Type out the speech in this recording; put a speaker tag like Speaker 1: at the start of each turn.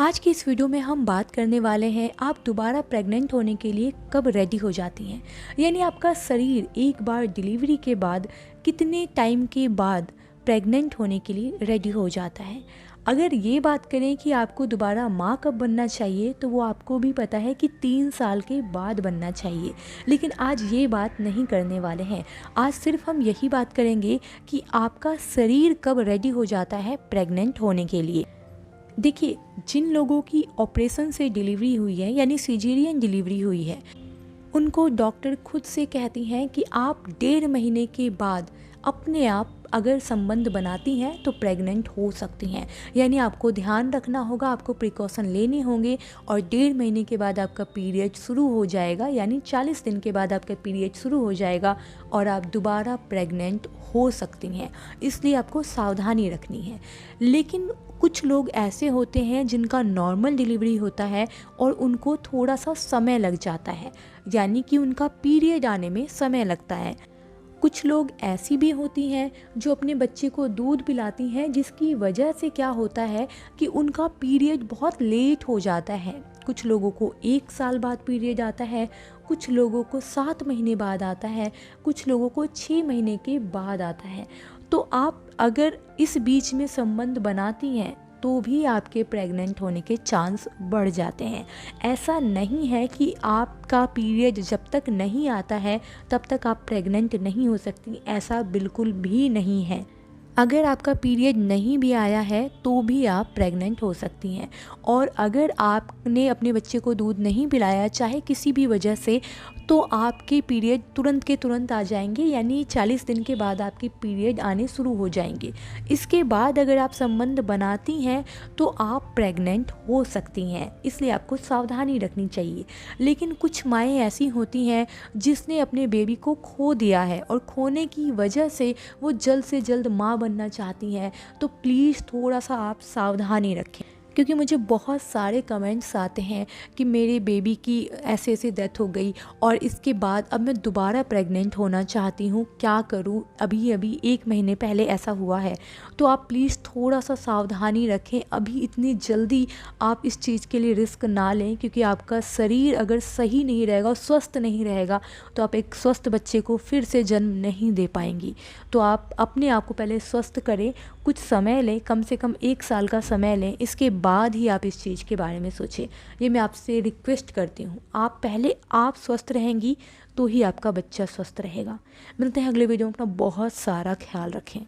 Speaker 1: आज की इस वीडियो में हम बात करने वाले हैं आप दोबारा प्रेग्नेंट होने के लिए कब रेडी हो जाती हैं। यानी आपका शरीर एक बार डिलीवरी के बाद कितने टाइम के बाद प्रेग्नेंट होने के लिए रेडी हो जाता है। अगर ये बात करें कि आपको दोबारा माँ कब बनना चाहिए तो वो आपको भी पता है कि 3 साल के बाद बनना चाहिए। लेकिन आज ये बात नहीं करने वाले हैं। आज सिर्फ हम यही बात करेंगे कि आपका शरीर कब रेडी हो जाता है प्रेग्नेंट होने के लिए। देखिए, जिन लोगों की ऑपरेशन से डिलीवरी हुई है यानी सिजेरियन डिलीवरी हुई है, उनको डॉक्टर खुद से कहती हैं कि आप 1.5 महीने के बाद अपने आप अगर संबंध बनाती हैं तो प्रेग्नेंट हो सकती हैं। यानी आपको ध्यान रखना होगा, आपको प्रिकॉशन लेने होंगे और 1.5 महीने के बाद आपका पीरियड शुरू हो जाएगा, यानी 40 दिन के बाद आपका पीरियड शुरू हो जाएगा और आप दोबारा प्रेग्नेंट हो सकती हैं। इसलिए आपको सावधानी रखनी है। लेकिन कुछ लोग ऐसे होते हैं जिनका नॉर्मल डिलीवरी होता है और उनको थोड़ा सा समय लग जाता है, यानी कि उनका पीरियड आने में समय लगता है। कुछ लोग ऐसी भी होती हैं जो अपने बच्चे को दूध पिलाती हैं, जिसकी वजह से क्या होता है कि उनका पीरियड बहुत लेट हो जाता है। कुछ लोगों को 1 साल बाद पीरियड आता है, कुछ लोगों को 7 महीने बाद आता है, कुछ लोगों को 6 महीने के बाद आता है। तो आप अगर इस बीच में संबंध बनाती हैं तो भी आपके प्रेग्नेंट होने के चांस बढ़ जाते हैं। ऐसा नहीं है कि आपका पीरियड जब तक नहीं आता है तब तक आप प्रेग्नेंट नहीं हो सकती, ऐसा बिल्कुल भी नहीं है। अगर आपका पीरियड नहीं भी आया है तो भी आप प्रेग्नेंट हो सकती हैं। और अगर आपने अपने बच्चे को दूध नहीं पिलाया, चाहे किसी भी वजह से, तो आपके पीरियड तुरंत के तुरंत आ जाएंगे, यानी 40 दिन के बाद आपके पीरियड आने शुरू हो जाएंगे। इसके बाद अगर आप संबंध बनाती हैं तो आप प्रेग्नेंट हो सकती हैं, इसलिए आपको सावधानी रखनी चाहिए। लेकिन कुछ माएँ ऐसी होती हैं जिसने अपने बेबी को खो दिया है और खोने की वजह से वो जल्द से जल्द माँ बनना चाहती हैं, तो प्लीज़ थोड़ा सा आप सावधानी रखें। क्योंकि मुझे बहुत सारे कमेंट्स आते हैं कि मेरे बेबी की ऐसे ऐसे डेथ हो गई और इसके बाद अब मैं दोबारा प्रेग्नेंट होना चाहती हूँ, क्या करूँ, अभी अभी 1 महीने पहले ऐसा हुआ है। तो आप प्लीज़ थोड़ा सा सावधानी रखें। अभी इतनी जल्दी आप इस चीज़ के लिए रिस्क ना लें, क्योंकि आपका शरीर अगर सही नहीं रहेगा और स्वस्थ नहीं रहेगा तो आप एक स्वस्थ बच्चे को फिर से जन्म नहीं दे पाएंगी। तो आप अपने आप को पहले स्वस्थ करें, कुछ समय लें, कम से कम 1 साल का समय लें, इसके बाद ही आप इस चीज़ के बारे में सोचें। ये मैं आपसे रिक्वेस्ट करती हूँ। आप पहले आप स्वस्थ रहेंगी तो ही आपका बच्चा स्वस्थ रहेगा। मिलते हैं अगले वीडियो में। अपना बहुत सारा ख्याल रखें।